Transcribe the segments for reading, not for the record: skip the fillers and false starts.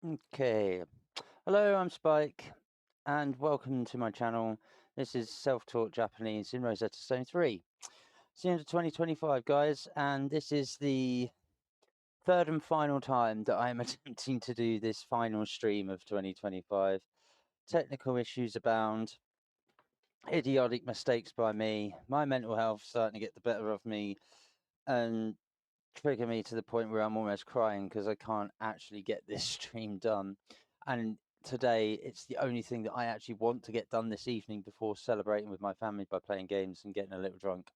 Okay, hello, I'm Spike, and welcome to my channel. This is Self-Taught Japanese in Rosetta Stone 3. It's the end of 2025, guys, and this is the third and final time that I am attempting to do this final stream of 2025. Technical issues abound, idiotic mistakes by me, my mental health starting to get the better of me, and trigger me to the point where I'm almost crying because I can't actually get this stream done. And today it's the only thing that I actually want to get done this evening before celebrating with my family by playing games and getting a little drunk.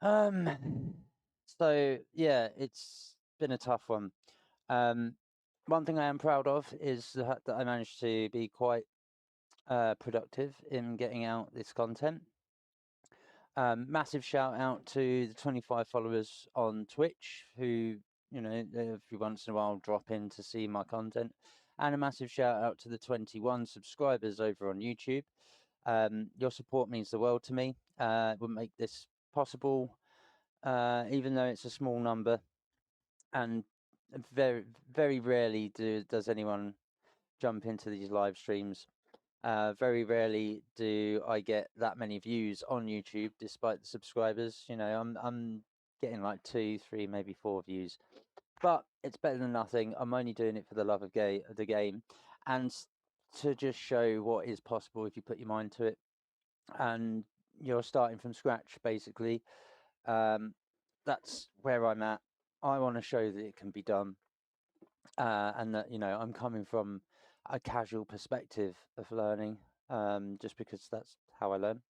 So yeah, it's been a tough one. One thing I am proud of is the fact that I managed to be quite productive in getting out this content. Massive shout out to the 25 followers on Twitch who, every once in a while drop in to see my content. And a massive shout out to the 21 subscribers over on YouTube. Your support means the world to me. It would make this possible, even though it's a small number. And very, very rarely does anyone jump into these live streams. Very rarely do I get that many views on YouTube, despite the subscribers. I'm getting like 2, 3, maybe 4 views, but it's better than nothing. I'm only doing it for the love of the game, and to just show what is possible if you put your mind to it, and you're starting from scratch, basically. That's where I'm at. I want to show that it can be done, and that I'm coming from a casual perspective of learning, just because that's how I learn.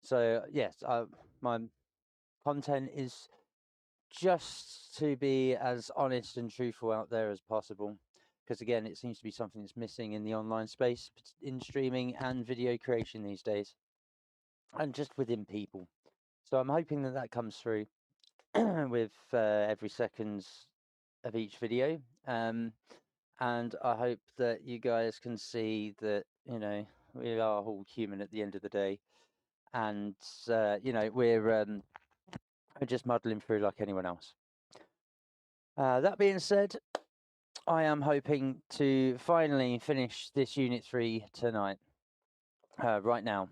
So yes, my content is just to be as honest and truthful out there as possible, because again, it seems to be something that's missing in the online space, in streaming and video creation these days, and just within people. So I'm hoping that that comes through with every second of each video. And I hope that you guys can see that, we are all human at the end of the day. And, we're just muddling through like anyone else. That being said, I am hoping to finally finish this Unit 3 tonight, right now.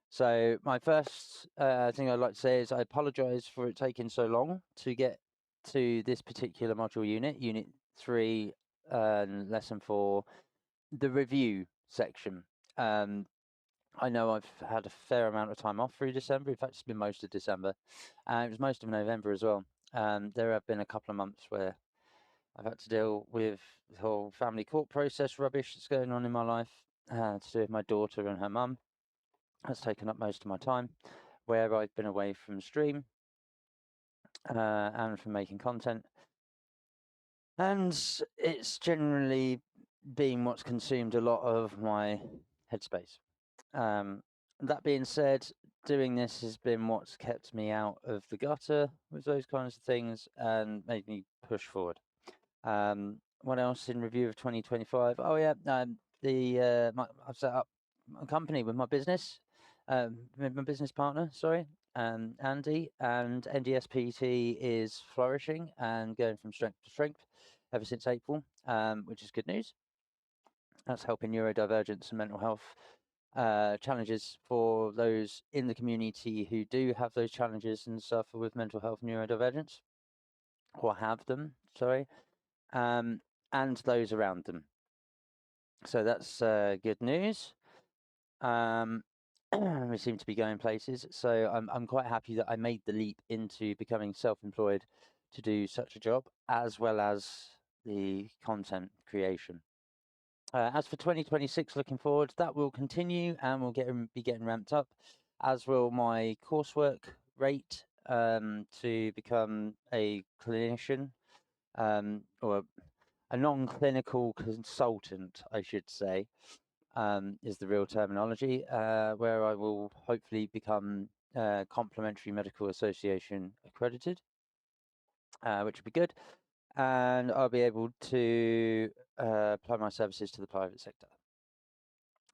So my first thing I'd like to say is I apologise for it taking so long to get to this particular module unit, Unit 3, Lesson 4, the review section. I know I've had a fair amount of time off through December. In fact, it's been most of December. It was most of November as well. There have been a couple of months where I've had to deal with the whole family court process rubbish that's going on in my life, to do with my daughter and her mum. That's taken up most of my time, where I've been away from stream and from making content. And it's generally been what's consumed a lot of my headspace. That being said, doing this has been what's kept me out of the gutter with those kinds of things and made me push forward. What else in review of 2025? Oh yeah, I've set up a company with my business, with my business partner. Sorry, Andy, and NDSPT is flourishing and going from strength to strength ever since April, which is good news. That's helping neurodivergence and mental health challenges for those in the community who do have those challenges and suffer with mental health neurodivergence, or have them, sorry, and those around them. So that's good news. We seem to be going places. So I'm quite happy that I made the leap into becoming self-employed to do such a job, as well as the content creation. As for 2026, looking forward, that will continue and will be getting ramped up, as will my coursework rate, to become a clinician, or a non-clinical consultant, I should say, is the real terminology, where I will hopefully become Complementary Medical Association accredited, which would be good. And I'll be able to apply my services to the private sector,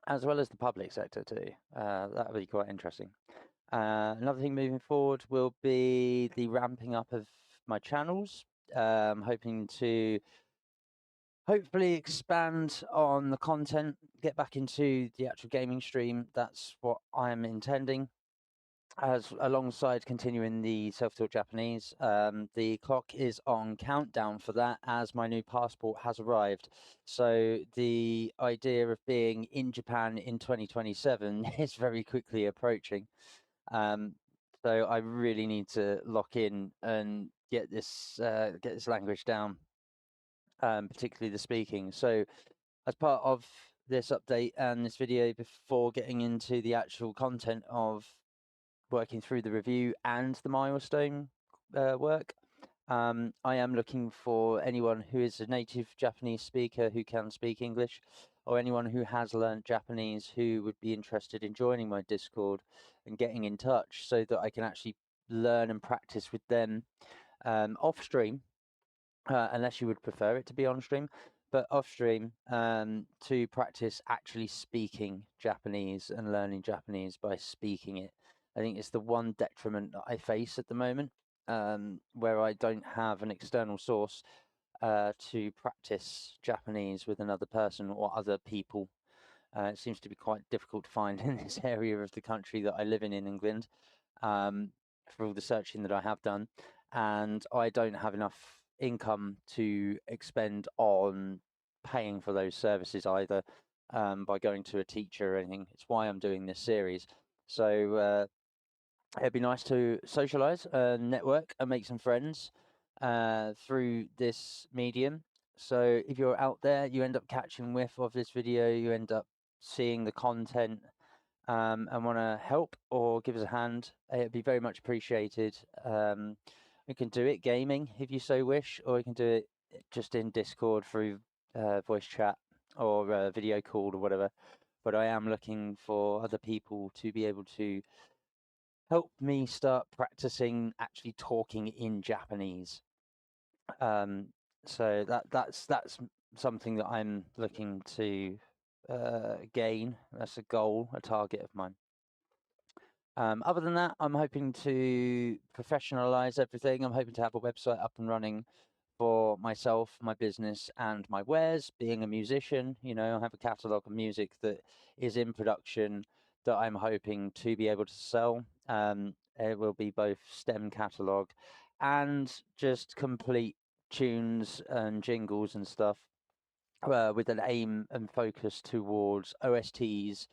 as well as the public sector too. That would be quite interesting. Another thing moving forward will be the ramping up of my channels. Hoping to hopefully expand on the content, get back into the actual gaming stream. That's what I'm intending. As alongside continuing the self-taught Japanese, the clock is on countdown for that as my new passport has arrived. So the idea of being in Japan in 2027 is very quickly approaching. So I really need to lock in and get this language down, particularly the speaking. So as part of this update and this video, before getting into the actual content of working through the review and the milestone work, I am looking for anyone who is a native Japanese speaker who can speak English, or anyone who has learned Japanese who would be interested in joining my Discord and getting in touch so that I can actually learn and practice with them off stream, unless you would prefer it to be on stream, but off stream, to practice actually speaking Japanese and learning Japanese by speaking it. I think it's the one detriment that I face at the moment, where I don't have an external source to practice Japanese with another person or other people. It seems to be quite difficult to find in this area of the country that I live in England, for all the searching that I have done. And I don't have enough income to expend on paying for those services either, by going to a teacher or anything. It's why I'm doing this series. So it'd be nice to socialize, network, and make some friends through this medium. So if you're out there, you end up catching whiff of this video, you end up seeing the content, and want to help or give us a hand, it'd be very much appreciated. We can do it gaming if you so wish, or we can do it just in Discord through voice chat or video call or whatever. But I am looking for other people to be able to help me start practicing actually talking in Japanese. So that's something that I'm looking to gain. That's a goal, a target of mine. Other than that, I'm hoping to professionalize everything. I'm hoping to have a website up and running for myself, my business, and my wares. Being a musician, you know, I have a catalog of music that is in production that I'm hoping to be able to sell. It will be both STEM catalog and just complete tunes and jingles and stuff, with an aim and focus towards OSTs,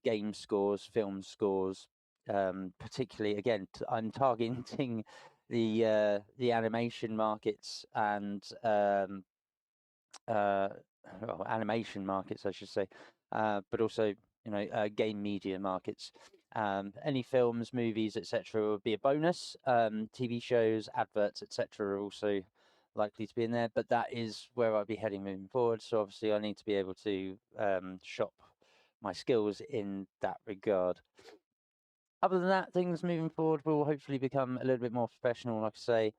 game scores, film scores. Particularly, again, I'm targeting the animation markets and well, animation markets, I should say, but also, you know, game media markets. Any films, movies, etc., would be a bonus. TV shows, adverts, etc., are also likely to be in there, but that is where I'll be heading moving forward. So obviously, I need to be able to shop my skills in that regard. Other than that, things moving forward will hopefully become a little bit more professional. Like I say,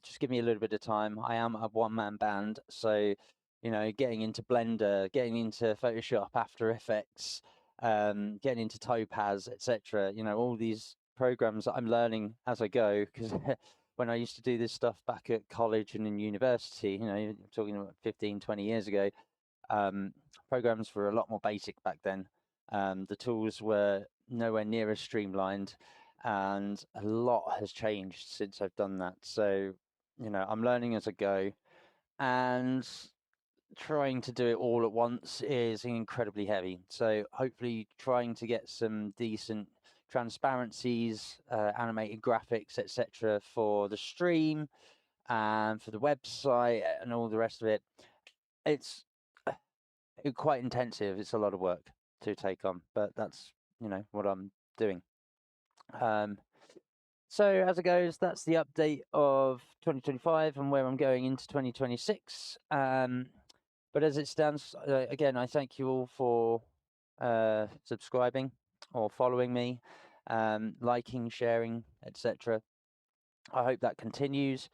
just give me a little bit of time. I am a one-man band, so you know, getting into Blender, getting into Photoshop, After Effects, getting into Topaz, etc. You know, all these programs that I'm learning as I go. Because when I used to do this stuff back at college and in university, you know, you're talking about 15, 20 years ago, programs were a lot more basic back then. The tools were nowhere near as streamlined, and a lot has changed since I've done that. So, you know, I'm learning as I go, and trying to do it all at once is incredibly heavy. So hopefully trying to get some decent transparencies, animated graphics, etc., for the stream and for the website and all the rest of it. It's quite intensive. It's a lot of work to take on, but that's, you know, what I'm doing. So as it goes, that's the update of 2025 and where I'm going into 2026. But as it stands, again, I thank you all for subscribing or following me, liking, sharing, etc. I hope that continues.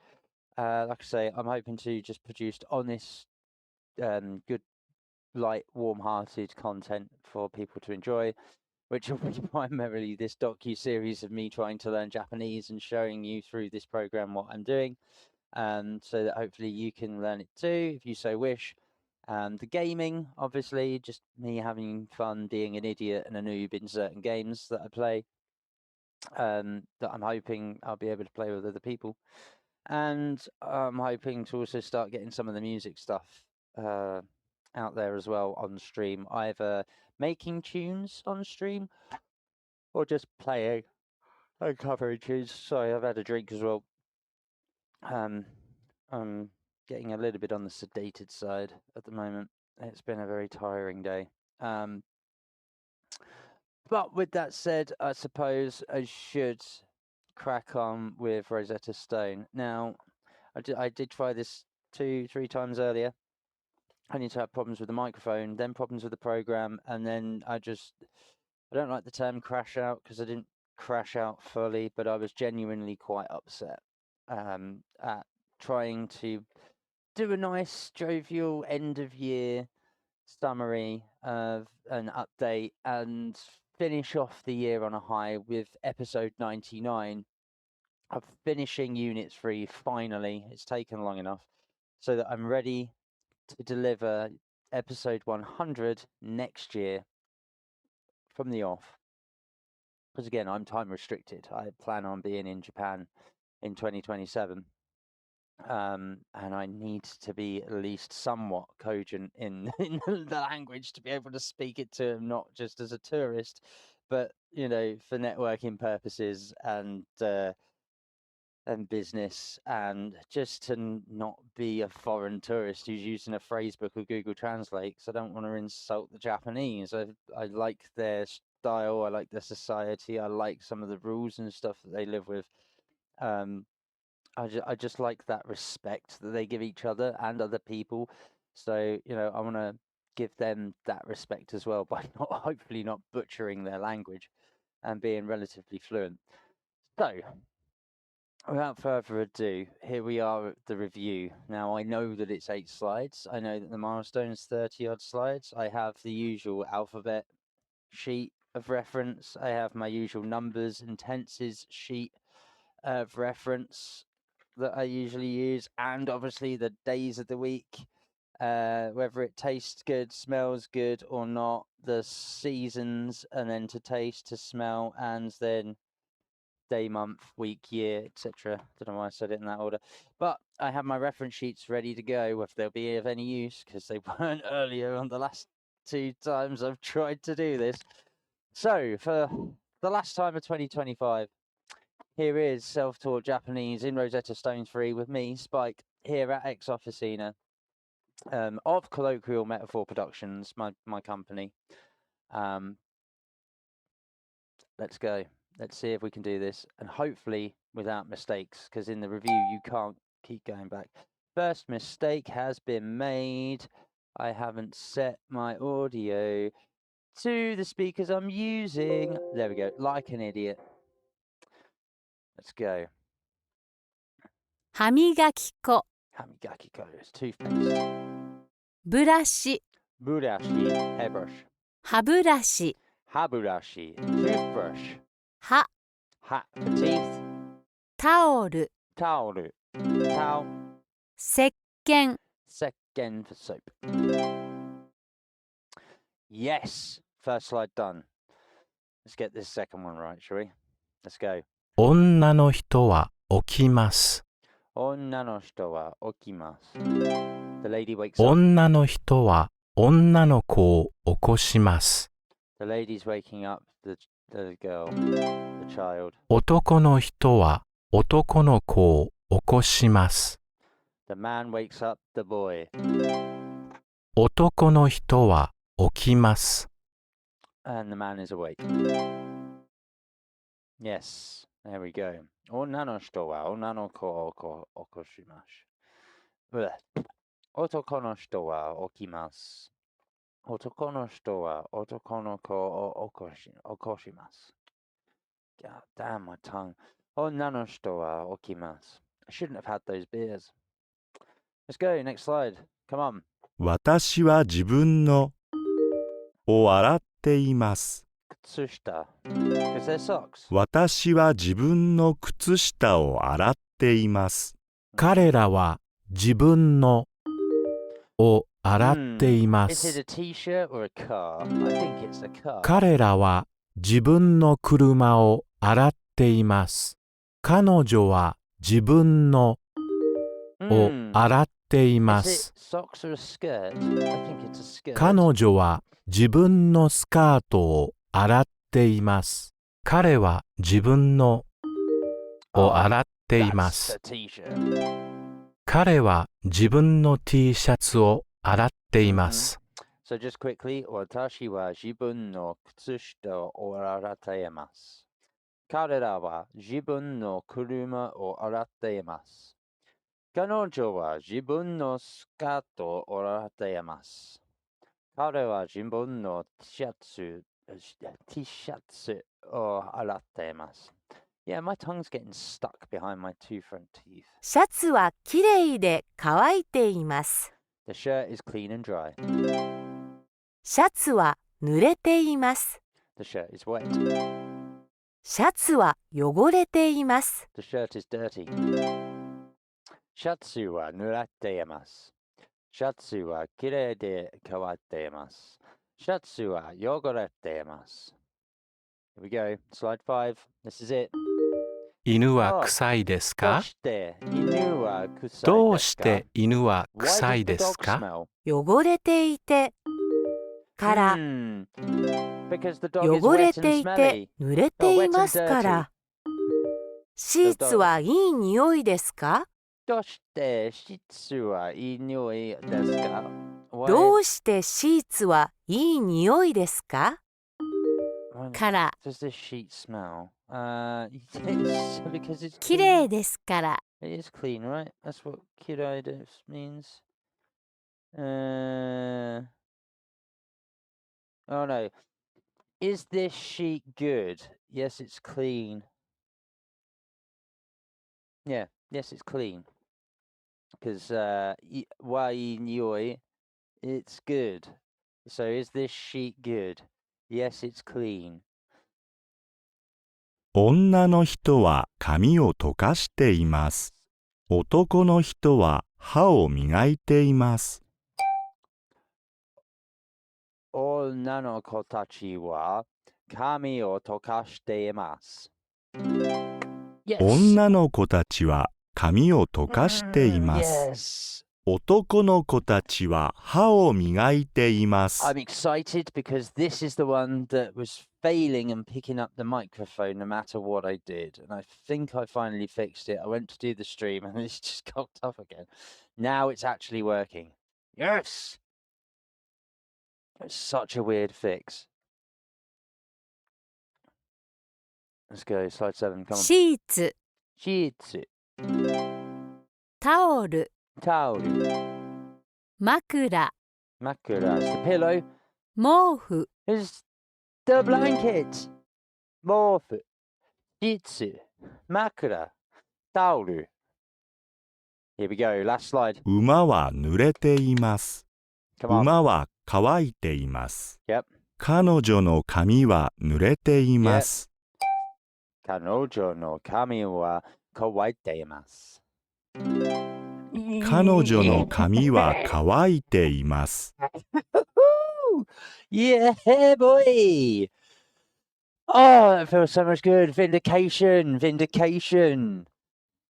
Like I say, I'm hoping to just produce honest, good, light, warm-hearted content for people to enjoy, which will be primarily this docu-series of me trying to learn Japanese and showing you through this program what I'm doing. so that hopefully you can learn it too, if you so wish. The gaming, obviously, just me having fun, being an idiot and a noob in certain games that I play, that I'm hoping I'll be able to play with other people. And I'm hoping to also start getting some of the music stuff out there as well on stream, either making tunes on stream or just playing and covering tunes. Sorry, I've had a drink as well. I'm getting a little bit on the sedated side at the moment. It's been a very tiring day. But with that said, I suppose I should crack on with Rosetta Stone. Now, I did try this 2-3 times earlier. I need to have problems with the microphone, then problems with the program, and then I don't like the term crash out because I didn't crash out fully, but I was genuinely quite upset at trying to do a nice jovial end of year summary of an update and finish off the year on a high with episode 99 of finishing Unit 3 finally. It's taken long enough so that I'm ready to deliver episode 100 next year from the off. Because again, I'm time restricted. I plan on being in Japan in 2027. And I need to be at least somewhat cogent in the language to be able to speak it to him, not just as a tourist, but for networking purposes and business, and just to not be a foreign tourist who's using a phrase book or Google Translate. Because I don't want to insult the Japanese. I like their style. I like their society. I like some of the rules and stuff that they live with. I just like that respect that they give each other and other people. So, I want to give them that respect as well by hopefully not butchering their language and being relatively fluent. So, without further ado, here we are at the review. Now, I know that it's 8 slides. I know that the milestone is 30-odd slides. I have the usual alphabet sheet of reference. I have my usual numbers and tenses sheet of reference that I usually use, and obviously the days of the week, whether it tastes good, smells good or not, the seasons, and then to taste, to smell, and then day, month, week, year, etc. Don't know why I said it in that order, but I have my reference sheets ready to go if they'll be of any use, because they weren't earlier on the last 2 times I've tried to do this. So for the last time of 2025, here is Self-Taught Japanese in Rosetta Stone 3 with me, Spike, here at Ex Officina, of Colloquial Metaphor Productions, my company. Let's go. Let's see if we can do this, and hopefully without mistakes, because in the review you can't keep going back. First mistake has been made. I haven't set my audio to the speakers I'm using. There we go, like an idiot. Let's go. 歯磨き粉 Hamigaki-ko is toothpaste. ブラシ Burashi, hairbrush. 歯ブラシ Haburashi, toothbrush. 歯 Hat for teeth. タオル Towel. Towel. 石鹸 Sekken for soap. Yes, first slide done. Let's get this second one right, shall we? Let's go. 女の人は起きます。 Onna no hito wa okimasu. The lady wakes up. 女の人は女の子を起こします。 The lady's waking up the girl, the child. 男の人は男の子を起こします。 The man wakes up the boy. 男の人は起きます。 And the man is awake. Yes, there we go. Onna no hito wa onna no ko o okoshimasu. Otoko no hito wa okimasu. Otoko no hito wa otoko no ko o okoshimasu. God damn my tongue. Onna no hito wa okimasu. I shouldn't have had those beers. Let's go, next slide. Come on. 私は自分のを洗っています。 Kutsushita. Because they're socks. 私は自分の靴下を洗っています。彼らは自分のを洗っていま Is it す。 a t-shirt or a car? I think it's a car. 彼らは自分の車を洗っています。彼女は自分のを Hmm. 洗っていま Is す。 it socks or a skirt? I think it's a skirt. 彼女は自分のスカートを洗っています。彼は自分のを洗っていま That's す a。t-shirt. 彼は自分の T シャツを洗っています。So just quickly, 私は自分の靴下を洗っています。彼らは自分の車を洗っています。彼女は自分のスカートを洗っています。彼は自分の T シャツを洗っています。Yeah, my tongue's getting stuck behind my two front teeth. シャツはきれいで乾いています。 The shirt is clean and dry. シャツは濡れています。 The shirt is wet. シャツは汚れています。 The shirt is dirty. シャツは濡れています。シャツはきれいで乾いています。シャツは汚れています。Here we go. Slide 5. This is it. 犬は臭いですどうか？して犬は臭いですか？どうして犬は Why 臭 does い the です dog か？ smell? 汚れていてから、 Because the dog is 汚れ wet て and いて smelly. 濡れていますから。シーツはいい匂いですか？どうしてシーツはいい匂いですか？どうしてシーツはいい匂いですか？ Why から、 does this sheet smell? Because it's き clean. れいですから。 It is clean, right? That's what kirei means. Oh no. Is this sheet good? Yes, it's clean. Yeah, yes, it's clean. Because wa ii nioi, it's good. So is this sheet good? Yes, it's clean. 女の人は髪を溶かしています。男の人は歯を磨いています。女の子たちは髪を溶かしています。Yes. 女の子たちは髪を溶かしています。Yes. 男の子たちは歯を磨いています。 I'm excited because this is the one that was failing and picking up the microphone no matter what I did. And I think I finally fixed it. I went to do the stream and it's just cocked up again. Now it's actually working. Yes! It's such a weird fix. Let's go, slide 7, come on. シーツ、 Sheets, タオル、 towel, 枕、 makura, it's the pillow, 毛布、 it's the blanket, morph, sheets, makura, towel. Here we go, last slide. 馬は濡れています。 Come on. 馬は乾いています。 Yep. 彼女の髪は濡れています。 Kanojo no kami wa kawaite imasu. 彼女の髪は乾いています。 Yeah, boy! Oh, that feels so much good. Vindication, vindication.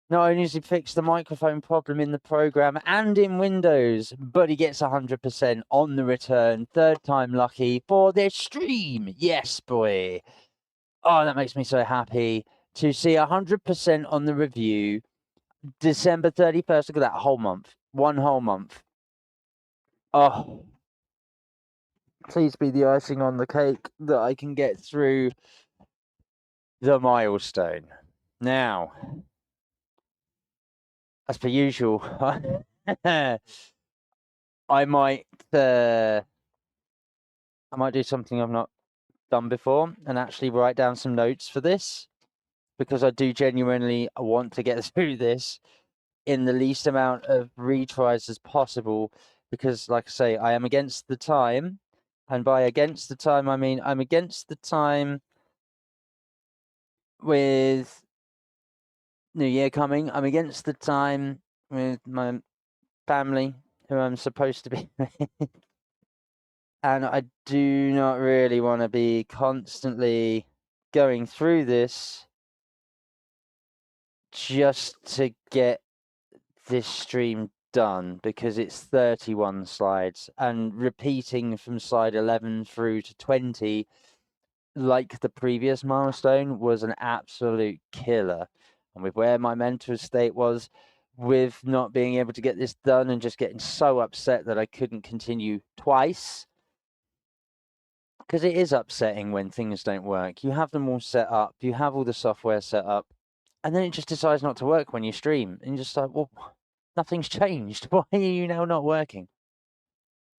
Not only does he fix the microphone problem in the program and in Windows, but he gets 100% on the return. Third time lucky for this stream. Yes, boy. Oh, that makes me so happy to see 100% on the review. December 31st, look at that, whole month. One whole month. Oh. Please be the icing on the cake that I can get through the milestone. Now, as per usual, I might do something I've not done before and actually write down some notes for this, because I do genuinely want to get through this in the least amount of retries as possible, because like I say, I am against the time, and by against the time I mean I'm against the time with New Year coming. I'm against the time with my family who I'm supposed to be with. And I do not really want to be constantly going through this just to get this stream done, because it's 31 slides and repeating from slide 11 through to 20 like the previous milestone was an absolute killer. And with where my mental state was with not being able to get this done and just getting so upset that I couldn't continue twice, because it is upsetting when things don't work. You have them all set up, you have all the software set up, and then it just decides not to work when you stream. And you're just like, well, nothing's changed. Why are you now not working?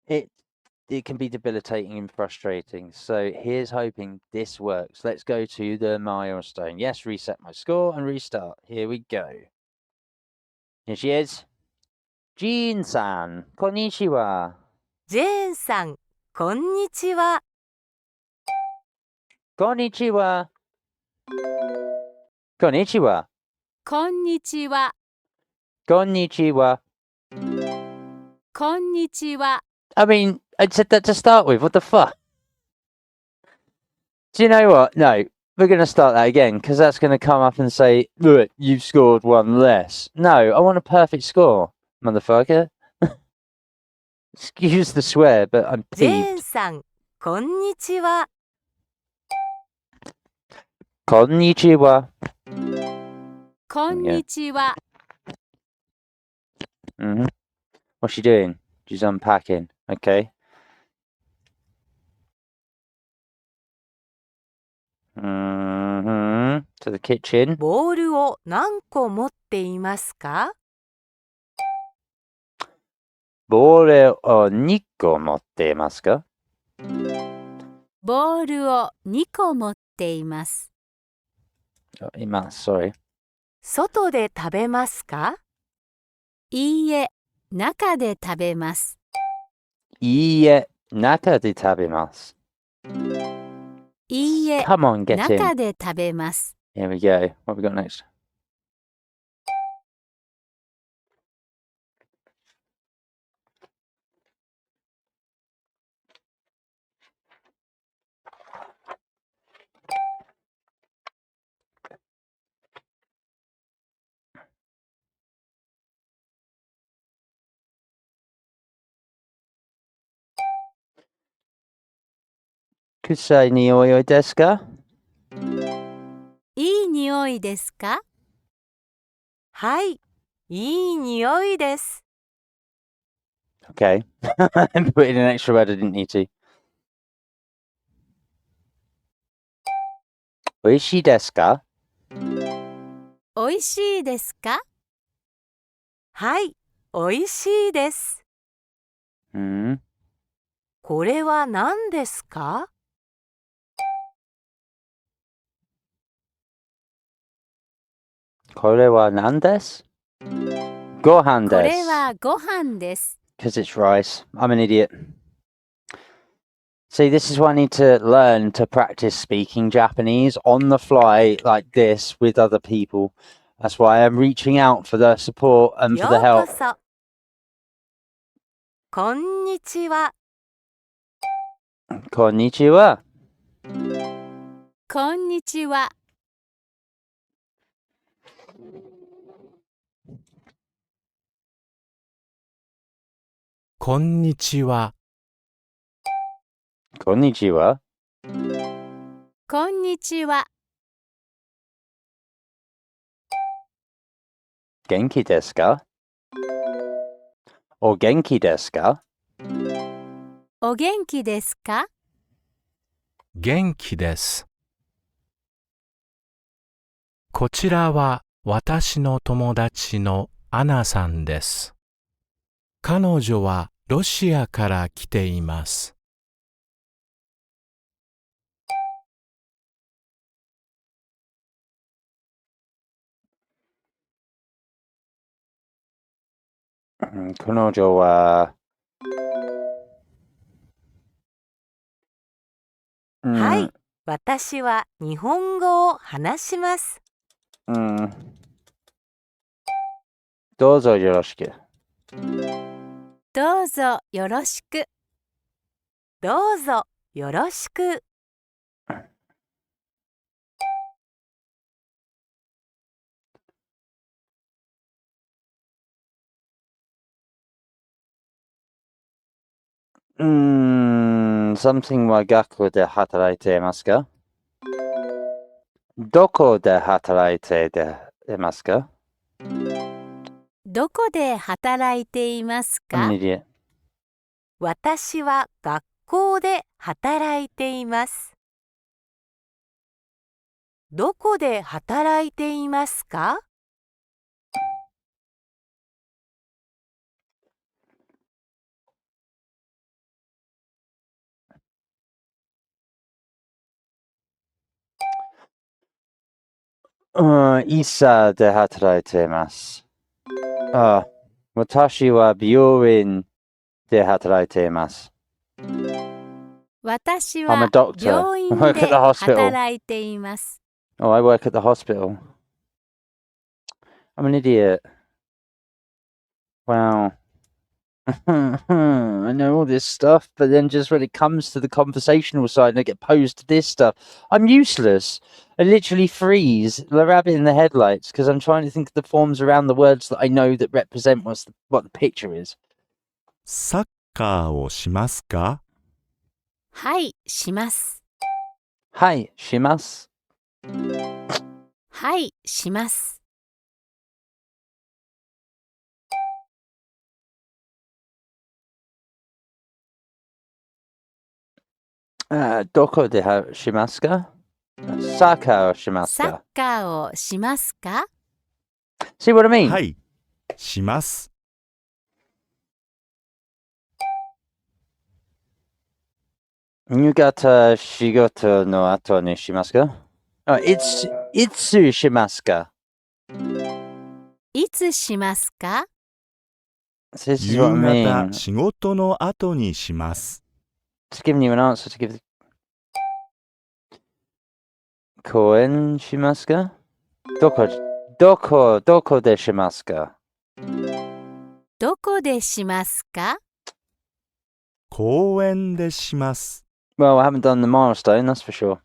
It can be debilitating and frustrating. So here's hoping this works. Let's go to the milestone. Yes, reset my score and restart. Here we go. Here she is. Jean-san, konnichiwa. ジェーンさん、こんにちは。Konnichiwa. Konnichiwa. こんにちは。 Konnichiwa. こんにちは。 I mean, I said that to start with. What the fuck? Do you know what? No, we're going to start that again, because that's going to come up and say, look, you've scored one less. No, I want a perfect score, motherfucker. Excuse the swear, but I'm ジェーン peeved. さん、こんにちは。 Konnichiwa. こんにちは。 Mm-hmm. What's she doing? She's unpacking. Okay. Mm-hmm. To the kitchen. ボールを何個持っていますか？ボールを2個持っていますか？ボールを2個持っています。います。Sorry. 外で食べますか？いいえ、中で食べます。いいえ、中で食べます。いいえ、 Come on, get 中 in. で食べます。 Here we go. What have we got next? Kusai nioi desu ka? いい匂いですか？はい、いい匂いです。 Okay. I put in an extra word I didn't need to. 美味しいですか？おいしいですか？はい、おいしいです。うん。これは何ですか？これは何です？ご飯こです。れはご飯です。 Because it's rice. I'm an idiot. See, this is why I need to learn to practice speaking Japanese on the fly like this with other people. That's why I'm reaching out for the support and for よ the うこ help. そ。こんにちは。 Konnichiwa. こんにちは。 こんにちは。 Konnichiwa. こんにちは。 Genki desu ka? お元気ですか？お元気ですか？元気です。こちらは私の友達のアナさんです。彼女はロシアから来ています。彼女は、はい、私は日本語を話します。どうぞよろしく。どうぞよろしく。どうぞよろしく。something は学校で働いていますか？どこで働いていますか？どこで働いていますか？ I'm an idiot. 私は学校で働いています。どこで働いていますか？医者で働いています。私は病院で働いています。私 I'm a は doctor. 病院 I work at で the hospital. 働いています。Oh, I work at the hospital. I'm an idiot. Wow. I know all this stuff, but then just when it comes to the conversational side and I get posed to this stuff, I'm useless. I literally freeze, the rabbit in the headlights, because I'm trying to think of the forms around the words that I know that represent what the picture is. サッカーをしますか？はい、します。はい、します。はい、します。どこでしますか？サッカーをしますサッか？カーをしますか？ See what I mean? はい、します。夕方仕事の後にしますか？いつしますか？いつしますか？ This is 夕 what I 方 mean. 仕事の後にします。Just giving you an answer to give. 公演しますか？どこでしますか？どこでしますか？公園でします。Well, I haven't done the milestone, that's for sure.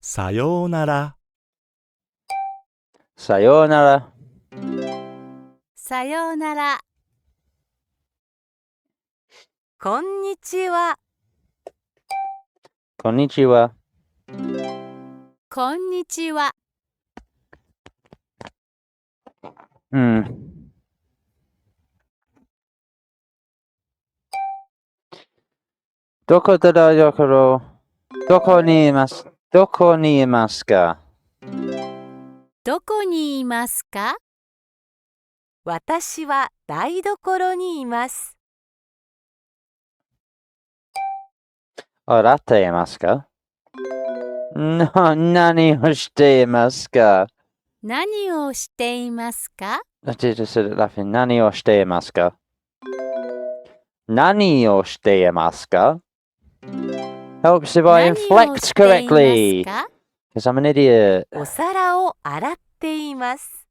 さようなら。さようなら。さようなら。こんにちは。こんにちは。こんにちは。どこでだよ、どこにいますか？どこにいますか？私は台所にいます。洗っていますか？何をしていますか？何をしていますか？ I just said it laughing. 何をしていますか？何をしていますか？ Helps if I 何を inflect しています correctly. か？ Because I'm an idiot. お皿を洗っています。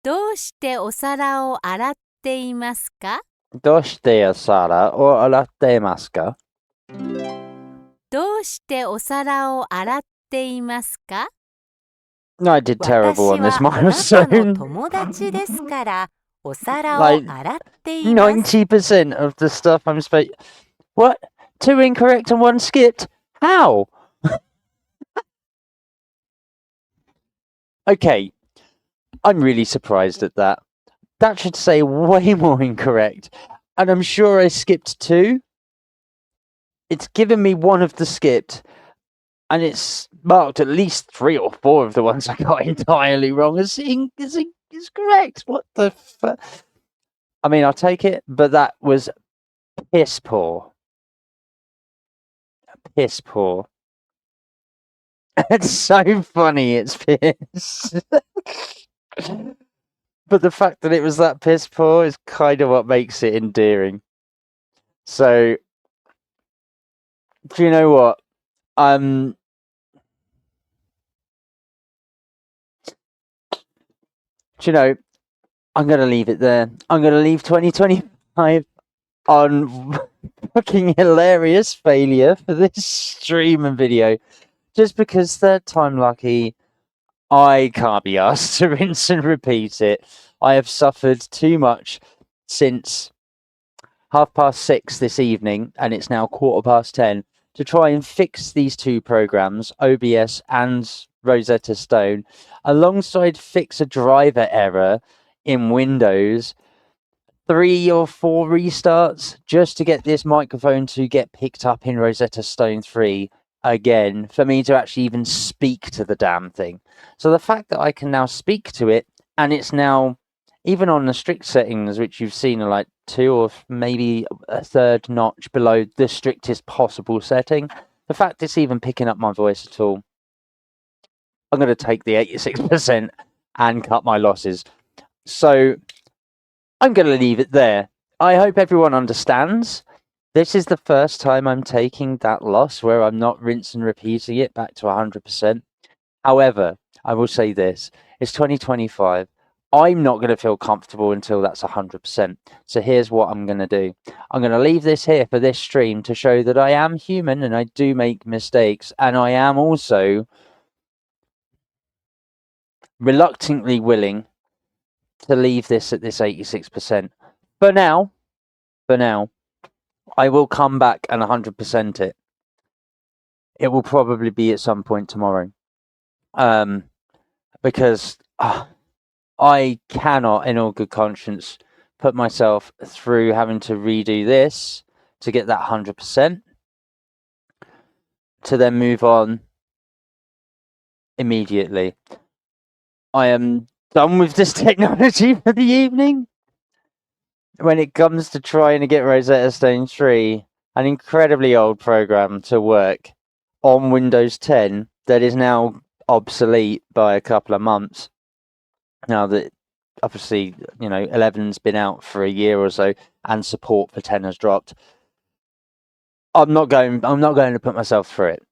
どうしてお皿を洗っていますか？どうしてお皿を洗っていますか？どうしてお皿を洗っていますか？ No, I did 私 terrible on は this あなたの milestone. 友達ですからお皿を洗っています。 90% of the stuff I'm supposed. What? 2 incorrect and 1 skipped? How? Okay, I'm really surprised at that. That should say way more incorrect. And I'm sure I skipped 2. It's given me 1 of the skipped. And it's marked at least 3 or 4 of the ones I got entirely wrong as correct. What the fuck? I mean, I'll take it, but that was piss poor. Piss poor. It's so funny, it's piss. But the fact that it was that piss poor is kind of what makes it endearing. So, do you know what? Do you know, I'm going to leave it there. I'm going to leave 2025 on fucking hilarious failure for this stream and video. Just because third time lucky, I can't be asked to rinse and repeat it. I have suffered too much since 6:30 this evening, and it's now 10:15, to try and fix these two programs, OBS and Rosetta Stone, alongside fix a driver error in Windows, 3 or 4 restarts just to get this microphone to get picked up in Rosetta Stone 3 again, for me to actually even speak to the damn thing. So the fact that I can now speak to it, and it's now, even on the strict settings, which you've seen are like 2 or maybe a third notch below the strictest possible setting, the fact it's even picking up my voice at all, I'm going to take the 86% and cut my losses. So I'm going to leave it there. I hope everyone understands. This is the first time I'm taking that loss where I'm not rinse and repeating it back to 100%. However, I will say this, it's 2025. I'm not going to feel comfortable until that's 100%. So here's what I'm going to do. I'm going to leave this here for this stream to show that I am human and I do make mistakes. And I am also reluctantly willing to leave this at this 86%. For now, I will come back and 100% it. It will probably be at some point tomorrow. Because I cannot, in all good conscience, put myself through having to redo this to get that 100%, to then move on immediately. I am done with this technology for the evening. When it comes to trying to get Rosetta Stone 3, an incredibly old program, to work on Windows 10 that is now obsolete by a couple of months, now that obviously 11's been out for a year or so and support for 10 has dropped, I'm not going to put myself through it.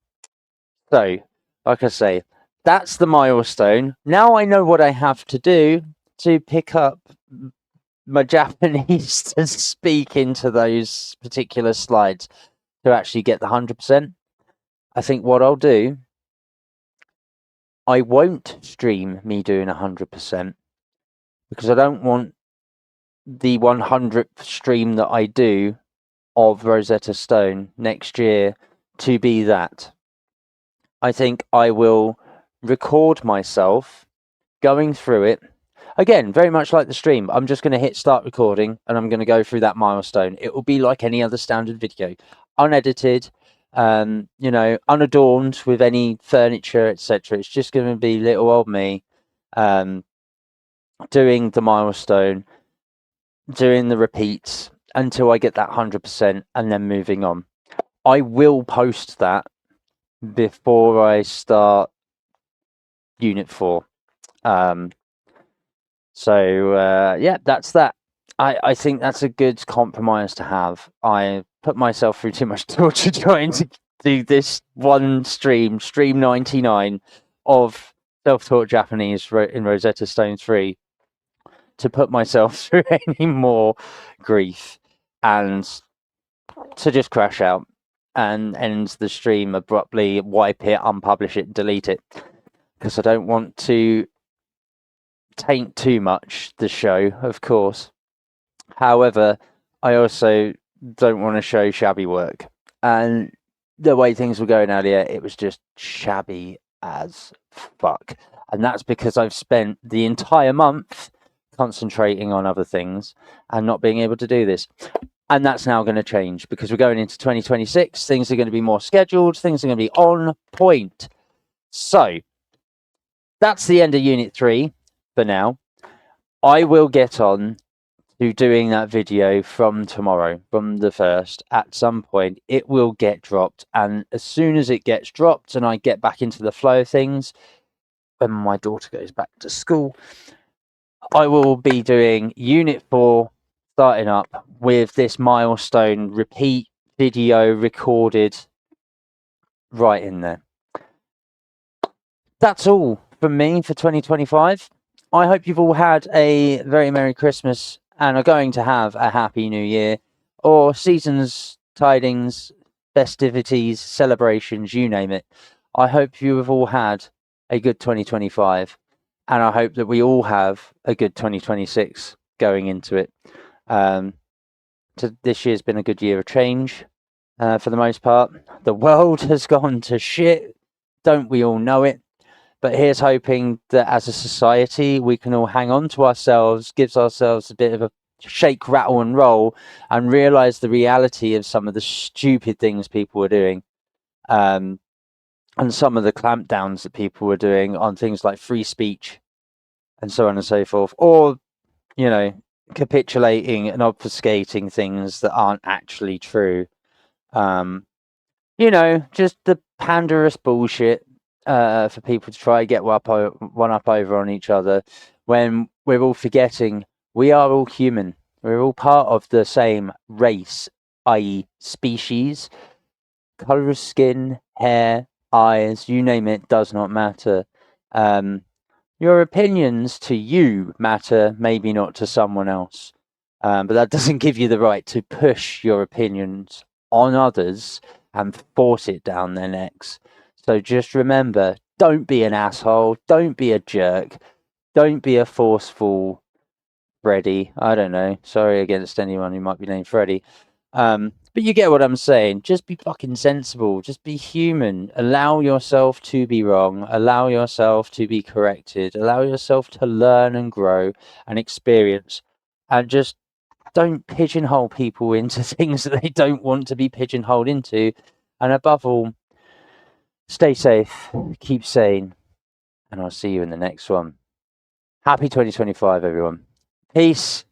So, like I say, that's the milestone. Now I know what I have to do to pick up my Japanese to speak into those particular slides to actually get the 100%. I think what I'll do, I won't stream me doing 100%, because I don't want the 100th stream that I do of Rosetta Stone next year to be that. I think I will record myself going through it. Again, very much like the stream, I'm just going to hit start recording and I'm going to go through that milestone. It will be like any other standard video, unedited, unadorned with any furniture, etc. It's just going to be little old me doing the milestone, doing the repeats until I get that 100% and then moving on. I will post that before I start Unit 4. That's that. I think that's a good compromise to have. I put myself through too much torture trying to do this one stream 99 of self-taught Japanese in Rosetta Stone 3, to put myself through any more grief and to just crash out and end the stream abruptly, wipe it, unpublish it, delete it, because I don't want to taint too much the show, of course. However, I also don't want to show shabby work, and the way things were going earlier, it was just shabby as fuck. And that's because I've spent the entire month concentrating on other things and not being able to do this. And that's now going to change, because we're going into 2026. Things are going to be more scheduled. Things are going to be on point. So that's the end of Unit 3 for now. I will get on to doing that video from tomorrow, from the 1st. At some point, it will get dropped. And as soon as it gets dropped and I get back into the flow of things, when my daughter goes back to school, I will be doing Unit 4 starting up with this milestone repeat video recorded right in there. That's all from me for 2025. I hope you've all had a very Merry Christmas and are going to have a Happy New Year, or seasons, tidings, festivities, celebrations, you name it. I hope you have all had a good 2025, and I hope that we all have a good 2026 going into it. So this year's been a good year of change for the most part. The world has gone to shit. Don't we all know it? But here's hoping that as a society, we can all hang on to ourselves, gives ourselves a bit of a shake, rattle and roll, and realize the reality of some of the stupid things people were doing. And some of the clampdowns that people were doing on things like free speech and so on and so forth. Or, you know, capitulating and obfuscating things that aren't actually true. You know, just the panderous bullshit for people to try to get one up over on each other, when we're all forgetting we are all human. We're all part of the same race, i.e. species. Colour of skin, hair, eyes, you name it, does not matter. Your opinions to you matter, maybe not to someone else. But that doesn't give you the right to push your opinions on others and force it down their necks. So just remember, don't be an asshole, don't be a jerk, don't be a forceful Freddy. I don't know. Sorry against anyone who might be named Freddy. But you get what I'm saying. Just be fucking sensible. Just be human. Allow yourself to be wrong. Allow yourself to be corrected. Allow yourself to learn and grow and experience. And just don't pigeonhole people into things that they don't want to be pigeonholed into. And above all, stay safe, keep sane, and I'll see you in the next one. Happy 2025, everyone. Peace.